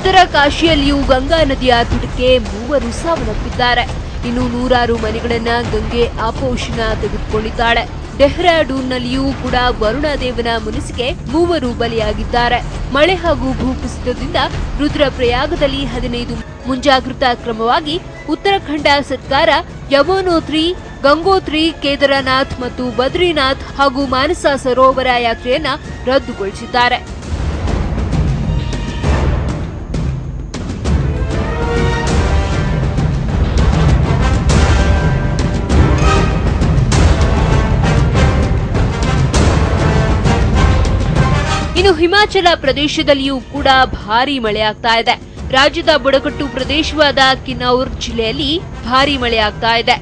ಉತ್ತರ ಕಾಶಿಯಲ್ಲಿಯೂ ಗಂಗಾ ನದಿಯ ತಟಕ್ಕೆ 3 ಸಾವನ್ನಪ್ಪಿದ್ದಾರೆ. ಇನ್ನು ನೂರಾರು ಮನೆಗಳನ್ನ ಗಂಗೆ ಆಪೋಷಣ ತೆಗೆದುಕೊಂಡಿದ್ದಾಳೆ. ಡೆಹ್ರಾಡೂನ್ನಲ್ಲಿಯೂ ಕೂಡ ವರುಣದೇವನ ಮುನಿಸಿಗೆ 3 ಬಲಿಯಾಗಿದ್ದಾರೆ. ಮಳೆ ಹಾಗೂ ಭೂಕುಸಿತದಿಂದ ರುದ್ರಪ್ರಯಾಗದಲ್ಲಿ 15 ಮುಂಜಾಗ್ರತಾ ಕ್ರಮವಾಗಿ ಉತ್ತರಾಖಂಡ ಸರ್ಕಾರ ಯಮುನೋತ್ರಿ, ಗಂಗೋತ್ರಿ, ಕೇದಾರನಾಥ್ ಮತ್ತು ಬದ್ರಿನಾಥ್ ಹಾಗೂ ಮಾನಸ ಸರೋವರ ಯಾತ್ರೆಯನ್ನ ರದ್ದುಗೊಳಿಸಿದ್ದಾರೆ. ಇನ್ನು ಹಿಮಾಚಲ ಪ್ರದೇಶದಲ್ಲಿಯೂ ಕೂಡ ಭಾರೀ ಮಳೆಯಾಗ್ತಾ ಇದೆ. ರಾಜ್ಯದ ಬುಡಕಟ್ಟು ಪ್ರದೇಶವಾದ ಕಿನ್ನೌರ್ ಜಿಲ್ಲೆಯಲ್ಲಿ ಭಾರೀ ಮಳೆಯಾಗ್ತಾ ಇದೆ.